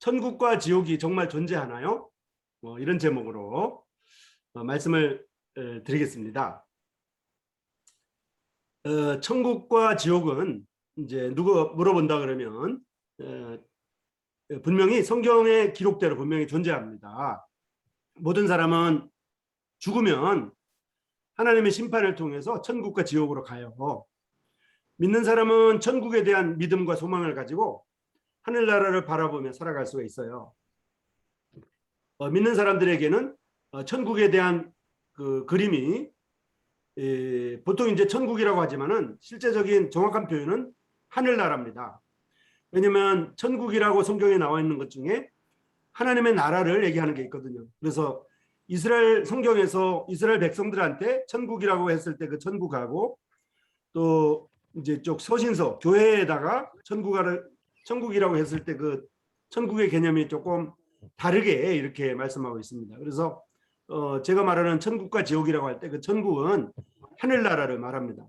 천국과 지옥이 정말 존재하나요? 이런 제목으로 말씀을 드리겠습니다. 천국과 지옥은 이제 누가 물어본다 그러면 분명히 성경의 기록대로 분명히 존재합니다. 모든 사람은 죽으면 하나님의 심판을 통해서 천국과 지옥으로 가요. 믿는 사람은 천국에 대한 믿음과 소망을 가지고 하늘나라를 바라보며 살아갈 수가 있어요. 믿는 사람들에게는 천국에 대한 그 그림이 보통 이제 천국이라고 하지만은 실제적인 정확한 표현은 하늘나라입니다. 왜냐하면 천국이라고 성경에 나와 있는 것 중에 하나님의 나라를 얘기하는 게 있거든요. 그래서 이스라엘 성경에서 이스라엘 백성들한테 천국이라고 했을 때 그 천국하고 또 이제 쪽 서신서 교회에다가 천국이라고 했을 때 그 천국의 개념이 조금 다르게 이렇게 말씀하고 있습니다. 그래서 제가 말하는 천국과 지옥이라고 할 때 그 천국은 하늘나라를 말합니다.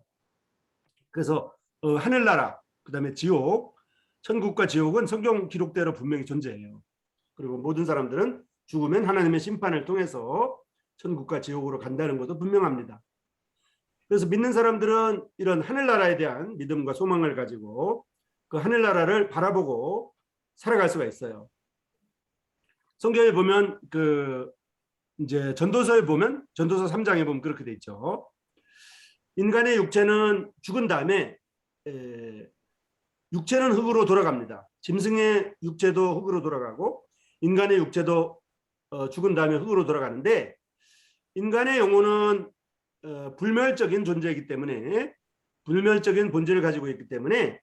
그래서 하늘나라, 그다음에 지옥, 천국과 지옥은 성경 기록대로 분명히 존재해요. 그리고 모든 사람들은 죽으면 하나님의 심판을 통해서 천국과 지옥으로 간다는 것도 분명합니다. 그래서 믿는 사람들은 이런 하늘나라에 대한 믿음과 소망을 가지고 그 하늘나라를 바라보고 살아갈 수가 있어요. 성경에 보면 이제 전도서에 보면 전도서 3장에 보면 그렇게 돼 있죠. 인간의 육체는 죽은 다음에 육체는 흙으로 돌아갑니다. 짐승의 육체도 흙으로 돌아가고 인간의 육체도 죽은 다음에 흙으로 돌아가는데 인간의 영혼은 불멸적인 존재이기 때문에 불멸적인 본질을 가지고 있기 때문에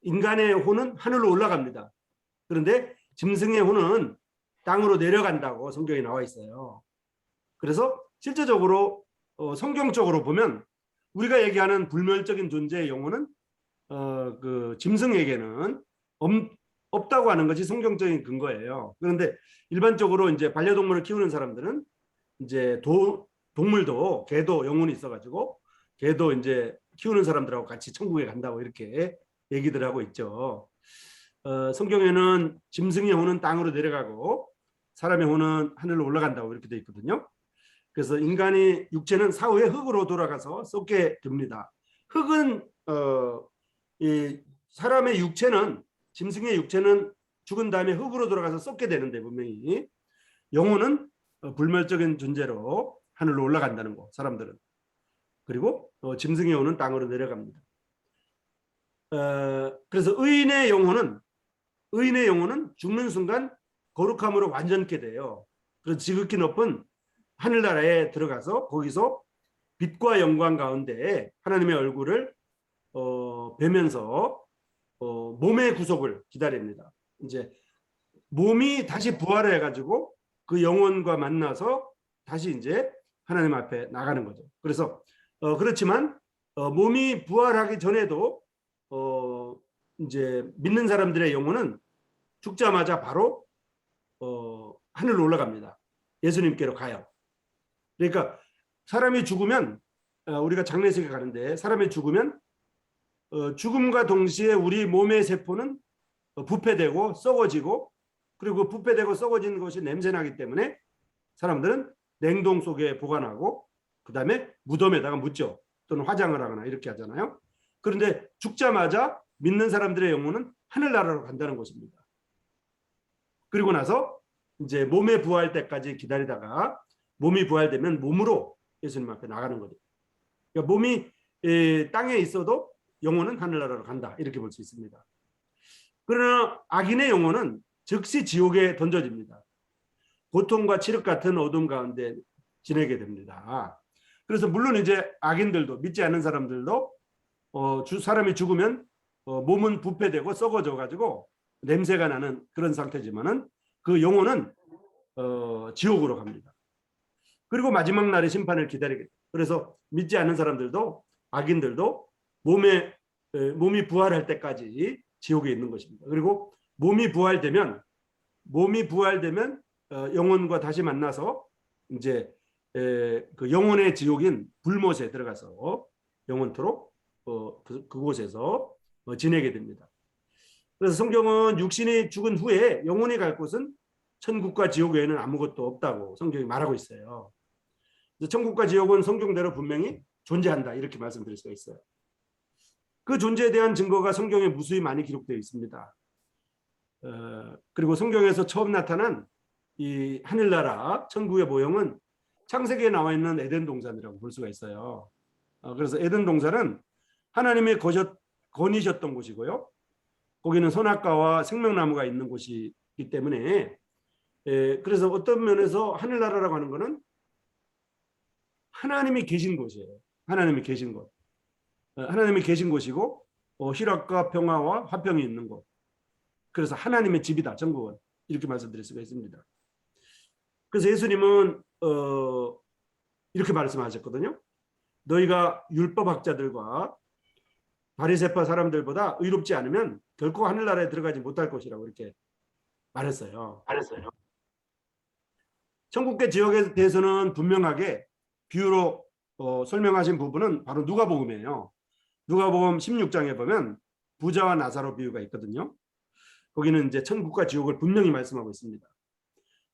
인간의 혼은 하늘로 올라갑니다. 그런데 짐승의 혼은 땅으로 내려간다고 성경에 나와 있어요. 그래서 실제적으로 성경적으로 보면 우리가 얘기하는 불멸적인 존재의 영혼은 그 짐승에게는 없다고 하는 것이 성경적인 근거예요. 그런데 일반적으로 이제 반려동물을 키우는 사람들은 이제 동물도 개도 영혼이 있어가지고 개도 이제 키우는 사람들하고 같이 천국에 간다고 이렇게 얘기들 하고 있죠. 성경에는 짐승의 혼은 땅으로 내려가고 사람의 혼은 하늘로 올라간다고 이렇게 돼 있거든요. 그래서 인간이 육체는 사후에 흙으로 돌아가서 썩게 됩니다. 흙은 이 사람의 육체는 짐승의 육체는 죽은 다음에 흙으로 돌아가서 썩게 되는데 분명히 영혼은 불멸적인 존재로 하늘로 올라간다는 거 사람들은. 그리고 짐승의 영혼은 땅으로 내려갑니다. 그래서 의인의 영혼은 죽는 순간 거룩함으로 완전케 돼요. 그래서 지극히 높은 하늘나라에 들어가서 거기서 빛과 영광 가운데 하나님의 얼굴을 뵈면서 몸의 구속을 기다립니다. 이제 몸이 다시 부활해 가지고 그 영혼과 만나서 다시 이제 하나님 앞에 나가는 거죠. 그래서 그렇지만 몸이 부활하기 전에도 이제 믿는 사람들의 영혼은 죽자마자 바로 하늘로 올라갑니다. 예수님께로 가요. 그러니까 사람이 죽으면 우리가 장례식에 가는데 사람이 죽으면 죽음과 동시에 우리 몸의 세포는 부패되고 썩어지고 그리고 부패되고 썩어지는 것이 냄새나기 때문에 사람들은 냉동 속에 보관하고 그 다음에 무덤에다가 묻죠. 또는 화장을 하거나 이렇게 하잖아요. 그런데 죽자마자 믿는 사람들의 영혼은 하늘나라로 간다는 것입니다. 그리고 나서 이제 몸에 부활 때까지 기다리다가 몸이 부활되면 몸으로 예수님 앞에 나가는 거죠. 그러니까 몸이 땅에 있어도 영혼은 하늘나라로 간다 이렇게 볼 수 있습니다. 그러나 악인의 영혼은 즉시 지옥에 던져집니다. 고통과 칠흑 같은 어둠 가운데 지내게 됩니다. 그래서 물론 이제 악인들도 믿지 않는 사람들도 사람이 죽으면 몸은 부패되고 썩어져 가지고 냄새가 나는 그런 상태지만은 그 영혼은 지옥으로 갑니다. 그리고 마지막 날의 심판을 기다리게. 그래서 믿지 않는 사람들도 악인들도 몸이 부활할 때까지 지옥에 있는 것입니다. 그리고 몸이 부활되면 영혼과 다시 만나서 이제 그 영혼의 지옥인 불못에 들어가서 영원토록 그곳에서 지내게 됩니다. 그래서 성경은 육신이 죽은 후에 영혼이 갈 곳은 천국과 지옥 외에는 아무것도 없다고 성경이 말하고 있어요. 천국과 지옥은 성경대로 분명히 존재한다 이렇게 말씀드릴 수가 있어요. 그 존재에 대한 증거가 성경에 무수히 많이 기록되어 있습니다. 그리고 성경에서 처음 나타난 이 하늘나라 천국의 모형은 창세기에 나와 있는 에덴 동산이라고 볼 수가 있어요. 그래서 에덴 동산은 하나님의 거니셨던 곳이고요. 거기는 선악과와 생명나무가 있는 곳이기 때문에 그래서 어떤 면에서 하늘나라라고 하는 것은 하나님이 계신 곳이에요. 하나님이 계신 곳. 하나님이 계신 곳이고 희락과 평화와 화평이 있는 곳. 그래서 하나님의 집이다. 천국은. 이렇게 말씀드릴 수가 있습니다. 그래서 예수님은 이렇게 말씀하셨거든요. 너희가 율법학자들과 바리새파 사람들보다 의롭지 않으면 결코 하늘나라에 들어가지 못할 것이라고 이렇게 말했어요. 천국과 지옥에 대해서는 분명하게 비유로 설명하신 부분은 바로 누가복음이에요. 누가복음 16장에 보면 부자와 나사로 비유가 있거든요. 거기는 이제 천국과 지옥을 분명히 말씀하고 있습니다.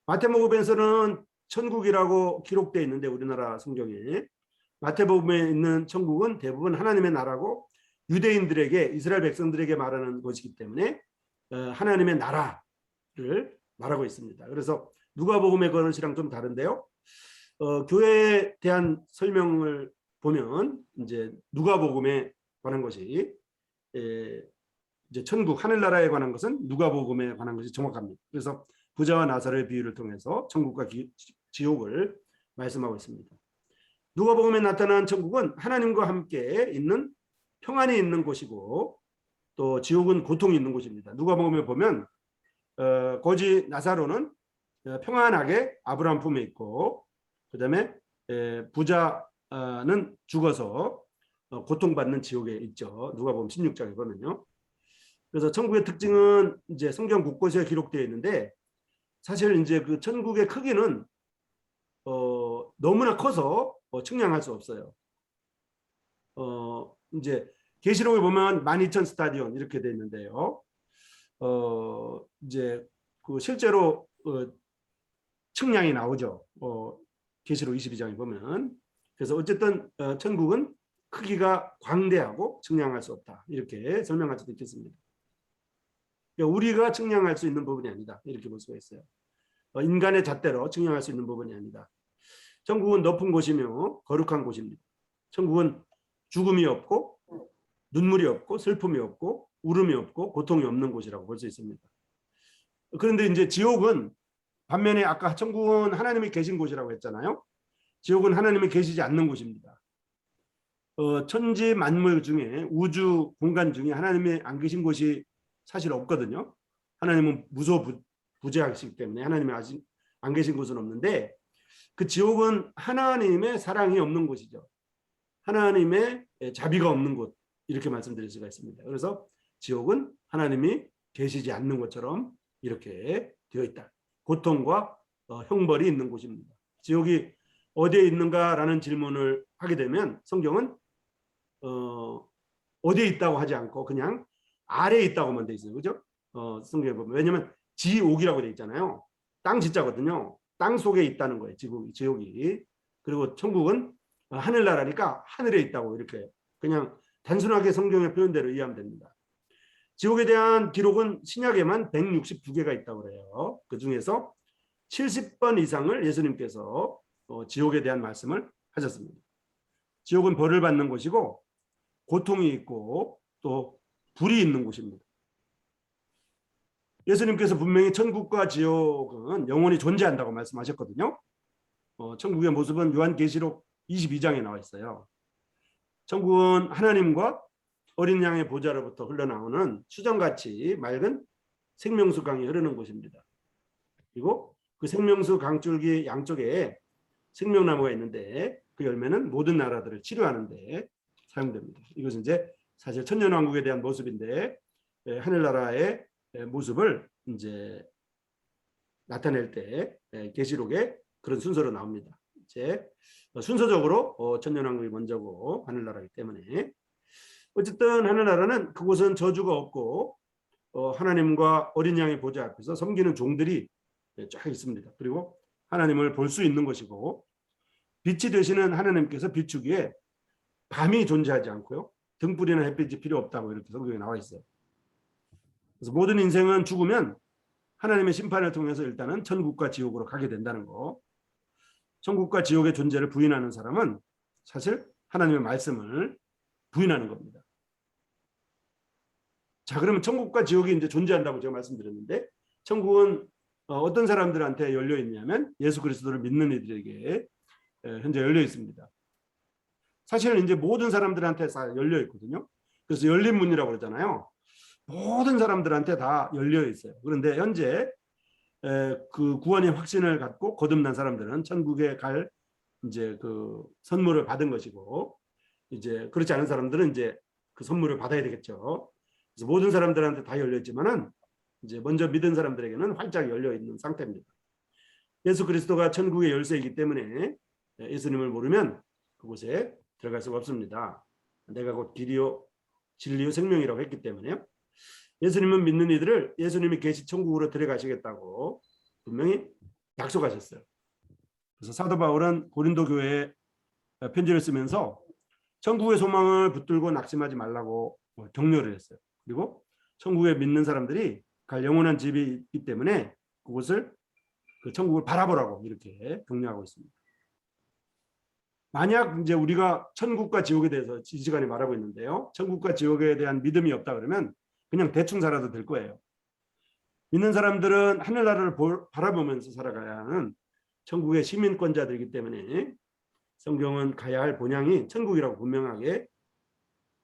마태복음에서는 천국이라고 기록되어 있는데 우리나라 성경에 마태복음에 있는 천국은 대부분 하나님의 나라고 유대인들에게 이스라엘 백성들에게 말하는 것이기 때문에 하나님의 나라를 말하고 있습니다. 그래서 누가복음의 것이랑 좀 다른데요. 교회에 대한 설명을 보면 이제 누가복음에 관한 것이 이제 천국 하늘나라에 관한 것은 누가복음에 관한 것이 정확합니다. 그래서 부자와 나사로의 비유를 통해서 천국과 지옥을 말씀하고 있습니다. 누가복음에 나타난 천국은 하나님과 함께 있는 평안이 있는 곳이고 또 지옥은 고통이 있는 곳입니다. 누가복음에 보면 거지 나사로는 평안하게 아브라함 품에 있고 그다음에 부자는 죽어서 고통받는 지옥에 있죠. 누가복음 16장에 보면요. 그래서 천국의 특징은 이제 성경 곳곳에 기록되어 있는데 사실 이제 그 천국의 크기는 너무나 커서 측량할 수 없어요. 이제 계시록에 보면 12,000 스타디온 이렇게 돼 있는데요. 이제 그 실제로 측량이 나오죠. 계시록 22장에 보면. 그래서 어쨌든 천국은 크기가 광대하고 측량할 수 없다. 이렇게 설명할 수도 있겠습니다. 그러니까 우리가 측량할 수 있는 부분이 아니다. 이렇게 볼 수가 있어요. 인간의 잣대로 측량할 수 있는 부분이 아니다. 천국은 높은 곳이며 거룩한 곳입니다. 천국은 죽음이 없고 눈물이 없고 슬픔이 없고 울음이 없고 고통이 없는 곳이라고 볼 수 있습니다. 그런데 이제 지옥은 반면에 아까 천국은 하나님이 계신 곳이라고 했잖아요. 지옥은 하나님이 계시지 않는 곳입니다. 천지 만물 중에 우주 공간 중에 하나님이 안 계신 곳이 사실 없거든요. 하나님은 무소부재하시기 때문에 하나님이 아직 안 계신 곳은 없는데 그 지옥은 하나님의 사랑이 없는 곳이죠. 하나님의 자비가 없는 곳 이렇게 말씀드릴 수가 있습니다. 그래서 지옥은 하나님이 계시지 않는 것처럼 이렇게 되어 있다. 고통과 형벌이 있는 곳입니다. 지옥이 어디에 있는가라는 질문을 하게 되면 성경은 어디에 있다고 하지 않고 그냥 아래에 있다고만 돼 있어요. 그죠? 성경에 보면. 왜냐하면 지옥이라고 돼 있잖아요. 땅 지자거든요. 땅 속에 있다는 거예요. 지옥이. 그리고 천국은 하늘나라니까 하늘에 있다고 이렇게 그냥 단순하게 성경의 표현대로 이해하면 됩니다. 지옥에 대한 기록은 신약에만 162개가 있다고 그래요. 그중에서 70번 이상을 예수님께서 지옥에 대한 말씀을 하셨습니다. 지옥은 벌을 받는 곳이고 고통이 있고 또 불이 있는 곳입니다. 예수님께서 분명히 천국과 지옥은 영원히 존재한다고 말씀하셨거든요. 천국의 모습은 요한계시록 22장에 나와 있어요. 천국은 하나님과 어린 양의 보좌로부터 흘러나오는 수정같이 맑은 생명수 강이 흐르는 곳입니다. 그리고 그 생명수 강줄기 양쪽에 생명나무가 있는데 그 열매는 모든 나라들을 치료하는 데 사용됩니다. 이것은 이제 사실 천년왕국에 대한 모습인데 하늘나라의 모습을 이제 나타낼 때 계시록에 그런 순서로 나옵니다. 이제 순서적으로 천년왕국이 먼저고 하늘나라이기 때문에 어쨌든 하늘나라는 그곳은 저주가 없고 하나님과 어린 양의 보좌 앞에서 섬기는 종들이 쫙 있습니다. 그리고 하나님을 볼 수 있는 것이고, 빛이 되시는 하나님께서 비추기에 밤이 존재하지 않고요, 등불이나 햇빛이 필요 없다고 이렇게 성경에 나와 있어요. 그래서 모든 인생은 죽으면 하나님의 심판을 통해서 일단은 천국과 지옥으로 가게 된다는 거. 천국과 지옥의 존재를 부인하는 사람은 사실 하나님의 말씀을 부인하는 겁니다. 자, 그러면 천국과 지옥이 이제 존재한다고 제가 말씀드렸는데, 천국은 어떤 사람들한테 열려 있냐면 예수 그리스도를 믿는 이들에게 현재 열려 있습니다. 사실은 이제 모든 사람들한테 다 열려 있거든요. 그래서 열린 문이라고 그러잖아요. 모든 사람들한테 다 열려 있어요. 그런데 현재 그 구원의 확신을 갖고 거듭난 사람들은 천국에 갈 이제 그 선물을 받은 것이고, 이제 그렇지 않은 사람들은 이제 그 선물을 받아야 되겠죠. 그래서 모든 사람들한테 다 열려 있지만은 이제 먼저 믿은 사람들에게는 활짝 열려 있는 상태입니다. 예수 그리스도가 천국의 열쇠이기 때문에 예수님을 모르면 그곳에 들어갈 수가 없습니다. 내가 곧 길이요 진리요 생명이라고 했기 때문에요. 예수님은 믿는 이들을 예수님이 계시 천국으로 데려가시겠다고 분명히 약속하셨어요. 그래서 사도 바울은 고린도 교회에 편지를 쓰면서 천국의 소망을 붙들고 낙심하지 말라고 격려를 했어요. 그리고 천국에 믿는 사람들이 갈 영원한 집이 있기 때문에 그곳을, 그 천국을 바라보라고 이렇게 격려하고 있습니다. 만약 이제 우리가 천국과 지옥에 대해서 이 시간에 말하고 있는데요, 천국과 지옥에 대한 믿음이 없다 그러면 그냥 대충 살아도 될 거예요. 믿는 사람들은 하늘나라를 바라보면서 살아가야 하는 천국의 시민권자들이기 때문에 성경은 가야 할 본향이 천국이라고 분명하게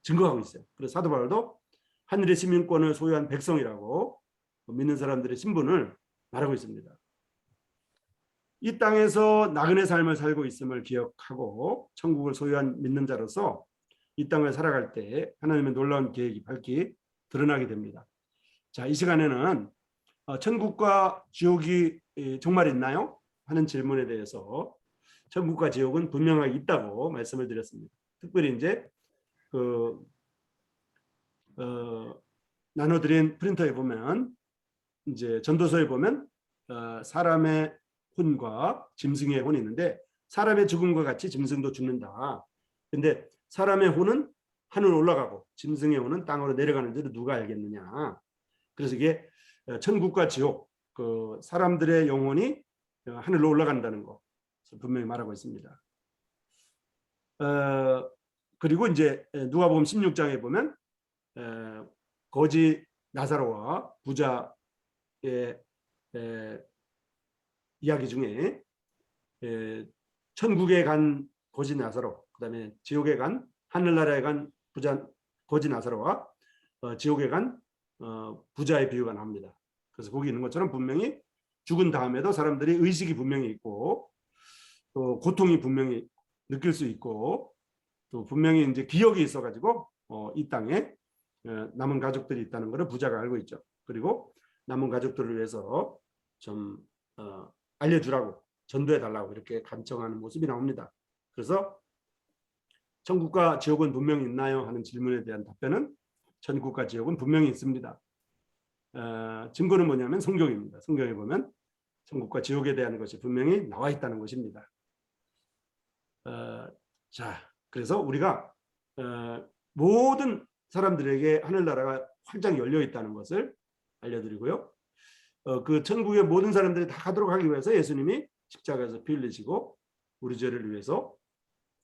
증거하고 있어요. 그래서 사도 바울도 하늘의 시민권을 소유한 백성이라고 믿는 사람들의 신분을 말하고 있습니다. 이 땅에서 나그네 삶을 살고 있음을 기억하고 천국을 소유한 믿는 자로서 이 땅을 살아갈 때 하나님의 놀라운 계획이 밝히 드러나게 됩니다. 자, 이 시간에는 천국과 지옥이 정말 있나요? 하는 질문에 대해서 천국과 지옥은 분명하게 있다고 말씀을 드렸습니다. 특별히 이제 나눠드린 프린터에 보면, 이제 전도서에 보면 사람의 혼과 짐승의 혼이 있는데, 사람의 죽음과 같이 짐승도 죽는다. 근데 사람의 혼은 하늘로 올라가고 짐승의 혼은 땅으로 내려가는 줄을 누가 알겠느냐. 그래서 이게 천국과 지옥, 그 사람들의 영혼이 하늘로 올라간다는 거 분명히 말하고 있습니다. 그리고 이제 누가복음 16장에 보면 거지 나사로와 부자의 이야기 중에 천국에 간 거지 나사로, 그다음에 지옥에 간, 하늘나라에 간 부자 거지 나사로와 지옥에 간 부자의 비유가 나옵니다. 그래서 거기 있는 것처럼 분명히 죽은 다음에도 사람들이 의식이 분명히 있고, 또 고통이 분명히 느낄 수 있고, 또 분명히 이제 기억이 있어가지고 이 땅에 남은 가족들이 있다는 것을 부자가 알고 있죠. 그리고 남은 가족들을 위해서 좀 알려주라고, 전도해달라고 이렇게 간청하는 모습이 나옵니다. 그래서 천국과 지옥은 분명히 있나요? 하는 질문에 대한 답변은 천국과 지옥은 분명히 있습니다. 증거는 뭐냐면 성경입니다. 성경에 보면 천국과 지옥에 대한 것이 분명히 나와 있다는 것입니다. 자, 그래서 우리가 모든 사람들에게 하늘나라가 활짝 열려 있다는 것을 알려드리고요. 그 천국의 모든 사람들이 다 가도록 하기 위해서 예수님이 십자가에서 피 흘리시고 우리 죄를 위해서,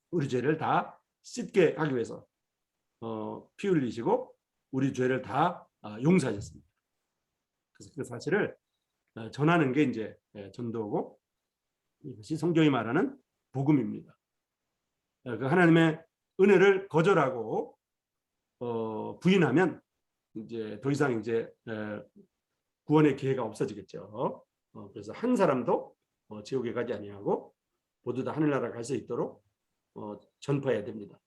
우리 죄를 다 씻게 하기 위해서 피 흘리시고 우리 죄를 다 용서하셨습니다. 그래서 그 사실을 전하는 게 이제 전도고, 이것이 성경이 말하는 복음입니다. 그 하나님의 은혜를 거절하고 부인하면 이제 더 이상 이제 구원의 기회가 없어지겠죠. 그래서 한 사람도 지옥에 가지 아니하고 모두 다 하늘나라 갈 수 있도록 전파해야 됩니다.